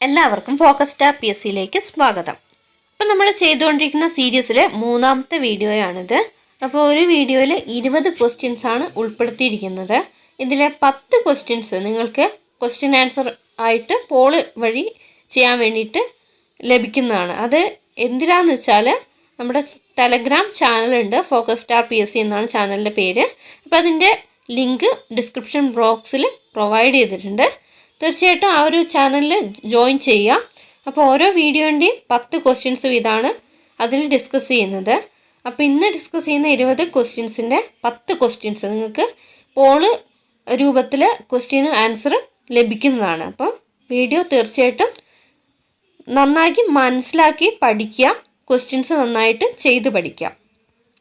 എല്ലാവർക്കും focus star PSCയിലേക്ക് സ്വാഗതം. അപ്പോൾ നമ്മൾ ചെയ്തുകൊണ്ടിരിക്കുന്ന സീരീസിലെ മൂന്നാമത്തെ വീഡിയോയാണിത്. അപ്പോൾ ഒരു വീഡിയോയിൽ 20 ക്വസ്റ്റ്യൻസ് ആണ് ഉൾപ്പെടുത്തിയിരിക്കുന്നത്. ഇതിലെ 10 ക്വസ്റ്റ്യൻസ് നിങ്ങൾക്ക് ക്വസ്റ്റ്യൻ ആൻസർ ആയിട്ട് പോൾ വഴി ചെയ്യാൻ വേണ്ടിയിട്ട് ലഭിക്കുന്നതാണ്. അത് എന്തിനാണെന്ന് വെച്ചാൽ നമ്മുടെ ടെലഗ്രാം ചാനലുണ്ട്, ഫോക്കസ് സ്റ്റാർ PSC എന്നാണ് ചാനലിൻ്റെ പേര്. അപ്പോൾ അതിൻ്റെ ലിങ്ക് ഡിസ്ക്രിപ്ഷൻ ബോക്സിൽ പ്രൊവൈഡ് ചെയ്തിട്ടുണ്ട്. തീർച്ചയായിട്ടും ആ ഒരു ചാനലിൽ ജോയിൻ ചെയ്യുക. അപ്പോൾ ഓരോ വീഡിയോൻ്റെയും 10 ക്വസ്റ്റ്യൻസ് ഇതാണ് അതിൽ ഡിസ്കസ് ചെയ്യുന്നത്. അപ്പോൾ ഇന്ന് ഡിസ്കസ് ചെയ്യുന്ന 20 ക്വസ്റ്റ്യൻസിൻ്റെ 10 ക്വസ്റ്റ്യൻസ് നിങ്ങൾക്ക് പോൾ രൂപത്തിൽ ക്വസ്റ്റ്യൻ ആൻസർ ലഭിക്കുന്നതാണ്. അപ്പോൾ വീഡിയോ തീർച്ചയായിട്ടും നന്നാക്കി മനസ്സിലാക്കി പഠിക്കുക, ക്വസ്റ്റ്യൻസ് നന്നായിട്ട് ചെയ്ത് പഠിക്കുക.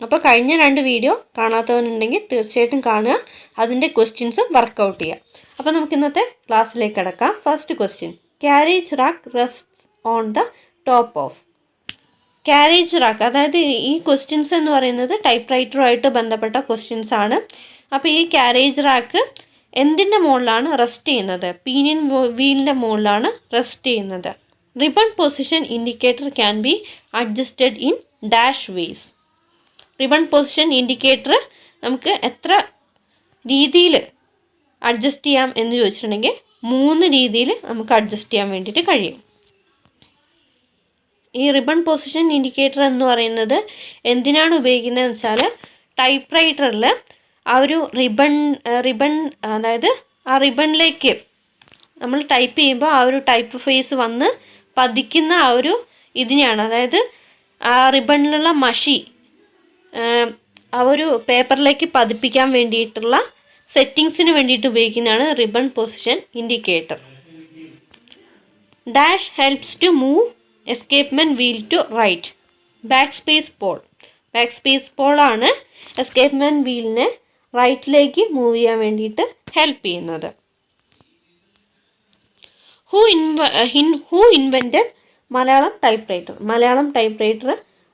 അപ്പോൾ കഴിഞ്ഞ 2 വീഡിയോ കാണാത്തവരുണ്ടെങ്കിൽ തീർച്ചയായിട്ടും കാണുക, അതിൻ്റെ ക്വസ്റ്റ്യൻസ് വർക്കൗട്ട് ചെയ്യുക. അപ്പോൾ നമുക്ക് ഇന്നത്തെ ക്ലാസ്സിലേക്ക് കിടക്കാം. First question, carriage rack rests on the top of. Carriage rack, അതായത് ഈ ക്വസ്റ്റ്യൻസ് എന്ന് പറയുന്നത് ടൈപ്പ് റൈറ്ററുമായിട്ട് ബന്ധപ്പെട്ട ക്വസ്റ്റ്യൻസ് ആണ്. അപ്പോൾ ഈ ക്യാരേജ് റാക്ക് എന്തിൻ്റെ മുകളിലാണ് റെസ്റ്റ് ചെയ്യുന്നത്? പീനിയൻ വീലിൻ്റെ മുകളിലാണ് റെസ്റ്റ് ചെയ്യുന്നത്. Ribbon position indicator can be adjusted in dash ways. Ribbon position indicator നമുക്ക് എത്ര രീതിയിൽ അഡ്ജസ്റ്റ് ചെയ്യാം എന്ന് ചോദിച്ചിട്ടുണ്ടെങ്കിൽ 3 രീതിയിൽ നമുക്ക് അഡ്ജസ്റ്റ് ചെയ്യാൻ വേണ്ടിയിട്ട് കഴിയും. ഈ റിബൺ പൊസിഷൻ ഇൻഡിക്കേറ്റർ എന്ന് പറയുന്നത് എന്തിനാണ് ഉപയോഗിക്കുന്നതെന്ന് വെച്ചാൽ ടൈപ്പ് റൈറ്ററിൽ ആ ഒരു റിബൺ അതായത് ആ റിബണിലേക്ക് നമ്മൾ ടൈപ്പ് ചെയ്യുമ്പോൾ ആ ഒരു ടൈപ്പ് ഫേസ് വന്ന് പതിക്കുന്ന ആ ഒരു ഇതിനെയാണ്, അതായത് ആ റിബണിലുള്ള മഷി ആ ഒരു പേപ്പറിലേക്ക് പതിപ്പിക്കാൻ വേണ്ടിയിട്ടുള്ള സെറ്റിങ്സിന് വേണ്ടിയിട്ട് ഉപയോഗിക്കുന്നതാണ് ribbon position indicator. Dash helps to move escapement wheel to right. Back space പോളാണ് എസ്കേപ്മെൻറ്റ് വീലിനെ റൈറ്റിലേക്ക് മൂവ് ചെയ്യാൻ വേണ്ടിയിട്ട് ഹെൽപ്പ് ചെയ്യുന്നത്. Who invented Malayalam typewriter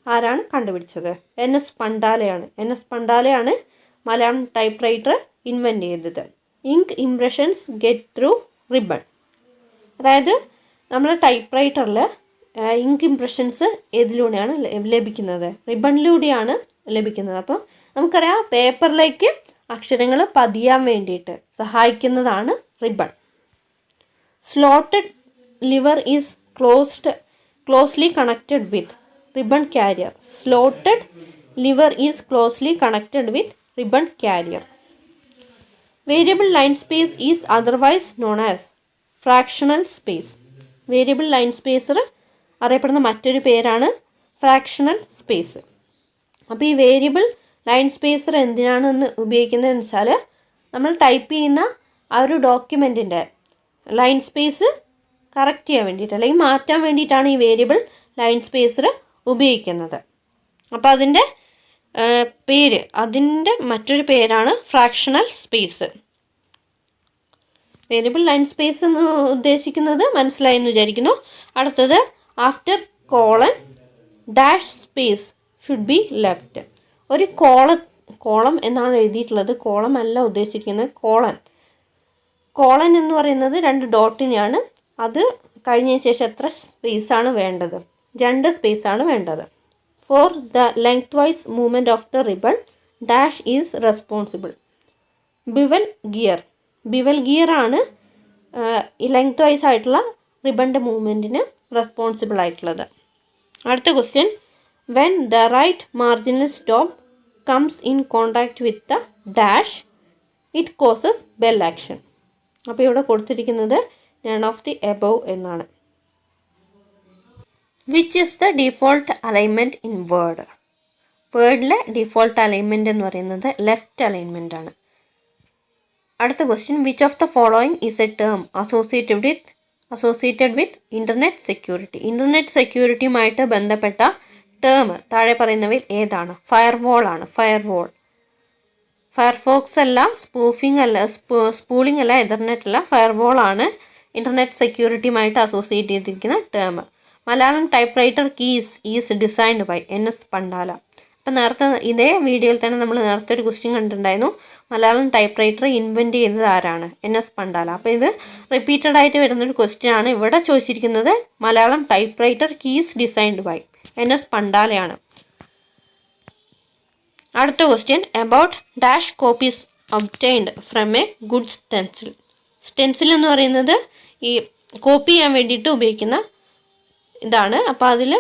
ആരാണ് കണ്ടുപിടിച്ചത്? NS പണ്ടാലയാണ് മലയാളം ടൈപ്പ് റൈറ്റർ ഇൻവെൻറ്റ് ചെയ്തത്. Ink impressions get through ribbon, അതായത് നമ്മൾ ടൈപ്പ് റൈറ്ററിൽ ഇങ്ക് ഇംപ്രഷൻസ് ഏതിലൂടെയാണ് ലഭിക്കുന്നത്? റിബണിലൂടെയാണ് ലഭിക്കുന്നത്. അപ്പോൾ നമുക്കറിയാം പേപ്പറിലേക്ക് അക്ഷരങ്ങൾ പതിയാൻ വേണ്ടിയിട്ട് സഹായിക്കുന്നതാണ് ribbon. Slotted liver is closely connected with ribbon carrier. Slotted liver is closely connected with ribbon carrier. Variable line space is otherwise known as fractional space. Variable line spacer അറിയപ്പെടുന്ന മറ്റൊരു പേരാണ് ഫ്രാക്ഷണൽ സ്പേസ്. അപ്പോൾ ഈ variable line spacer എന്തിനാണെന്ന് ഉപയോഗിക്കുന്നതെന്ന് വെച്ചാൽ നമ്മൾ type ചെയ്യുന്ന ആ ഒരു ഡോക്യുമെൻറ്റിൻ്റെ ലൈൻ സ്പേസ് കറക്റ്റ് ചെയ്യാൻ വേണ്ടിയിട്ട് അല്ലെങ്കിൽ മാറ്റാൻ വേണ്ടിയിട്ടാണ് ഈ വേരിയബിൾ ലൈൻ സ്പേസർ ഉപയോഗിക്കുന്നത്. അപ്പോൾ അതിൻ്റെ മറ്റൊരു പേരാണ് fractional space. Variable line space എന്ന് ഉദ്ദേശിക്കുന്നത് മനസ്സിലായി എന്ന് വിചാരിക്കുന്നു. അടുത്തത്, after colon dash space should be left. ഒരു കോളം എന്നാണ് എഴുതിയിട്ടുള്ളത്, കോളം അല്ല ഉദ്ദേശിക്കുന്നത്, കോളൻ എന്ന് പറയുന്നത് 2 ഡോട്ടിനെയാണ്. അത് കഴിഞ്ഞതിന് ശേഷം എത്ര സ്പേസാണ് വേണ്ടത്? 2 സ്പേസാണ് വേണ്ടത്. For the length vice movement of the ribbon dash is responsible. Bevel gear ആണ് ഈ ലെങ്ത് വൈസ് ആയിട്ടുള്ള റിബണിൻ്റെ മൂവ്മെൻറ്റിന് റെസ്പോൺസിബിൾ ആയിട്ടുള്ളത്. അടുത്ത question, when the right marginal stop comes in contact with the dash it causes bell action. അപ്പോൾ ഇവിടെ കൊടുത്തിരിക്കുന്നത് none of the above എന്നാണ്. Which is the default alignment in Word? വേർഡിലെ ഡിഫോൾട്ട് അലൈൻമെൻറ്റ് എന്ന് പറയുന്നത് ലെഫ്റ്റ് അലൈൻമെൻ്റ് ആണ്. അടുത്ത question, which of the following is a term associated with internet security? Internet സെക്യൂരിറ്റിയുമായിട്ട് ബന്ധപ്പെട്ട ടേം താഴെ പറയുന്നവയിൽ ഏതാണ്? ഫയർവാൾ ആണ്. ഫയർഫോക്സ് അല്ല, സ്പൂളിംഗ് അല്ല, എതർനെറ്റ് അല്ല, ഫയർവാൾ ആണ് ഇൻ്റർനെറ്റ് സെക്യൂരിറ്റിയുമായിട്ട് അസോസിയേറ്റ് ചെയ്തിരിക്കുന്ന term. Malayalam typewriter keys is designed by NS Pandala. അപ്പം നേരത്തെ ഇതേ വീഡിയോയിൽ തന്നെ നമ്മൾ നേരത്തെ ഒരു ക്വസ്റ്റ്യൻ കണ്ടിട്ടുണ്ടായിരുന്നു, മലയാളം ടൈപ്പ് റൈറ്റർ ഇൻവെൻറ്റ് ചെയ്തത് ആരാണ്? NS പണ്ടാല. അപ്പോൾ ഇത് റിപ്പീറ്റഡ് ആയിട്ട് വരുന്നൊരു ക്വസ്റ്റ്യൻ ആണ്. ഇവിടെ ചോദിച്ചിരിക്കുന്നത് Malayalam typewriter keys designed by NS പണ്ടാലയാണ്. അടുത്ത question, about dash copies obtained from a good stencil. Stencil എന്ന് പറയുന്നത് ഈ കോപ്പി ചെയ്യാൻ വേണ്ടിയിട്ട് ഉപയോഗിക്കുന്ന ഇതാണ്. അപ്പോൾ അതിൽ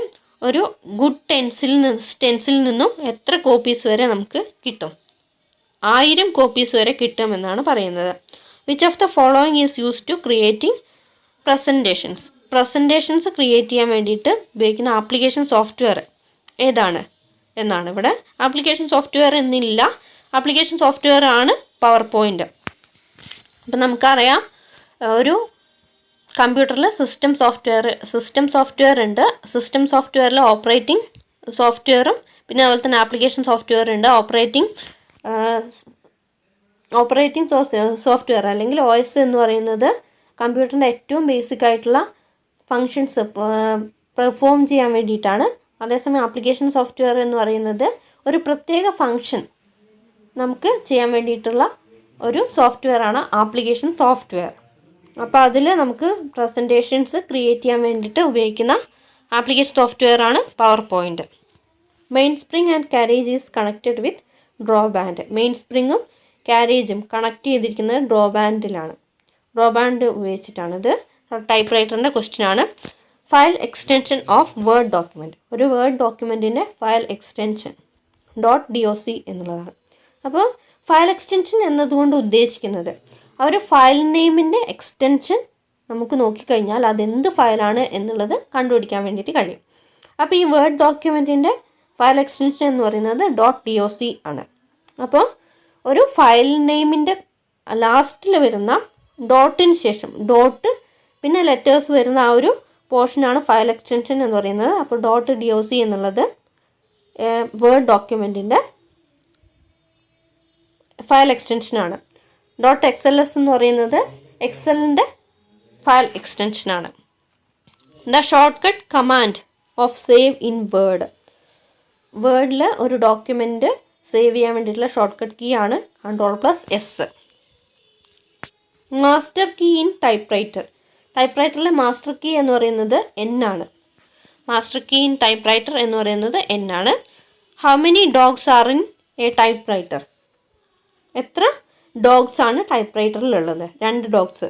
ഒരു ഗുഡ് സ്റ്റെൻസിൽ നിന്നും എത്ര കോപ്പീസ് വരെ നമുക്ക് കിട്ടും? 1000 കോപ്പീസ് വരെ കിട്ടുമെന്നാണ് പറയുന്നത്. Which of the following is use to creating presentations create ചെയ്യാൻ വേണ്ടിയിട്ട് ഉപയോഗിക്കുന്ന ആപ്ലിക്കേഷൻ സോഫ്റ്റ്വെയർ ഏതാണ് എന്നാണ്. ഇവിടെ ആപ്ലിക്കേഷൻ സോഫ്റ്റ്വെയർ എന്നില്ല, ആപ്ലിക്കേഷൻ സോഫ്റ്റ്വെയർ ആണ് പവർ പോയിൻ്റ്. അപ്പം നമുക്കറിയാം ഒരു കമ്പ്യൂട്ടറിൽ സിസ്റ്റം സോഫ്റ്റ്വെയർ ഉണ്ട്. സിസ്റ്റം സോഫ്റ്റ്വെയറിൽ ഓപ്പറേറ്റിംഗ് സോഫ്റ്റ്വെയറും പിന്നെ അതുപോലെ തന്നെ ആപ്ലിക്കേഷൻ സോഫ്റ്റ്വെയർ ഉണ്ട്. ഓപ്പറേറ്റിംഗ് സോഫ്റ്റ്വെയർ അല്ലെങ്കിൽ OS എന്ന് പറയുന്നത് കമ്പ്യൂട്ടറിൻ്റെ ഏറ്റവും ബേസിക് ആയിട്ടുള്ള ഫങ്ഷൻസ് പെർഫോം ചെയ്യാൻ വേണ്ടിയിട്ടാണ്. അതേസമയം ആപ്ലിക്കേഷൻ സോഫ്റ്റ്വെയർ എന്ന് പറയുന്നത് ഒരു പ്രത്യേക ഫങ്ഷൻ നമുക്ക് ചെയ്യാൻ വേണ്ടിയിട്ടുള്ള ഒരു സോഫ്റ്റ്വെയറാണ് ആപ്ലിക്കേഷൻ സോഫ്റ്റ്വെയർ. അപ്പോൾ അതിൽ നമുക്ക് പ്രസൻറ്റേഷൻസ് ക്രിയേറ്റ് ചെയ്യാൻ വേണ്ടിയിട്ട് ഉപയോഗിക്കുന്ന ആപ്ലിക്കേഷൻ സോഫ്റ്റ്വെയർ ആണ് PowerPoint. Main spring and carriage is connected with draw band. Main സ്പ്രിങ്ങും കാരേജും കണക്ട് ചെയ്തിരിക്കുന്നത് ഡ്രോ ബാൻഡ് ഉപയോഗിച്ചിട്ടാണിത്. ടൈപ്പ് റൈറ്ററിൻ്റെ ക്വസ്റ്റ്യൻ ആണ്. File extension of Word document. ഒരു വേർഡ് ഡോക്യുമെൻറ്റിൻ്റെ ഫയൽ എക്സ്റ്റൻഷൻ .doc എന്നുള്ളതാണ്. അപ്പോൾ ഫയൽ എക്സ്റ്റൻഷൻ എന്നതുകൊണ്ട് ഉദ്ദേശിക്കുന്നത് ആ ഒരു ഫയൽ നെയിമിൻ്റെ എക്സ്റ്റൻഷൻ നമുക്ക് നോക്കിക്കഴിഞ്ഞാൽ അതെന്ത് ഫയലാണ് എന്നുള്ളത് കണ്ടുപിടിക്കാൻ വേണ്ടിയിട്ട് കഴിയും. അപ്പോൾ ഈ വേർഡ് ഡോക്യുമെൻറ്റിൻ്റെ ഫയൽ എക്സ്റ്റൻഷൻ എന്ന് പറയുന്നത് .doc ആണ്. അപ്പോൾ ഒരു ഫയൽ നെയിമിൻ്റെ ലാസ്റ്റിൽ വരുന്ന ഡോട്ടിന് ശേഷം ഡോട്ട് പിന്നെ ലെറ്റേഴ്സ് വരുന്ന ആ ഒരു പോർഷനാണ് ഫയൽ എക്സ്റ്റൻഷൻ എന്ന് പറയുന്നത്. അപ്പോൾ .doc എന്നുള്ളത് വേർഡ് ഡോക്യുമെൻറ്റിൻ്റെ ഫയൽ എക്സ്റ്റൻഷനാണ്. .xls എന്ന് പറയുന്നത് എക്സലിൻ്റെ ഫയൽ എക്സ്റ്റൻഷനാണ്. The shortcut command of save in വേർഡിൽ ഒരു ഡോക്യുമെൻറ്റ് സേവ് ചെയ്യാൻ വേണ്ടിയിട്ടുള്ള ഷോർട്ട് കട്ട് കീ ആണ് Ctrl+S. മാസ്റ്റർ കീ ഇൻ ടൈപ്പ് റൈറ്ററിലെ മാസ്റ്റർ കീ എന്ന് പറയുന്നത് N ആണ്. Master key in typewriter എന്ന് പറയുന്നത് N ആണ്. How many dogs are in a typewriter? എത്ര ഡോഗ്സ് ആണ് ടൈപ്പ് റൈറ്ററിലുള്ളത്? 2 ഡോഗ്സ്.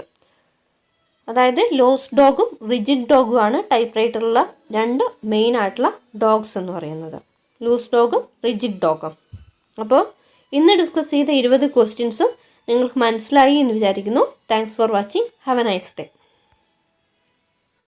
അതായത് ലോസ് ഡോഗും റിജിഡ് ഡോഗും ആണ് ടൈപ്പ് റൈറ്ററിലുള്ള 2 മെയിൻ ആയിട്ടുള്ള ഡോഗ്സ് എന്ന് പറയുന്നത്. ലൂസ് ഡോഗും റിജിഡ് ഡോഗും. അപ്പോൾ ഇന്ന് ഡിസ്കസ് ചെയ്ത 20 ക്വസ്റ്റ്യൻസും നിങ്ങൾക്ക് മനസ്സിലായി എന്ന് വിചാരിക്കുന്നു. Thanks for watching. Have A nice day.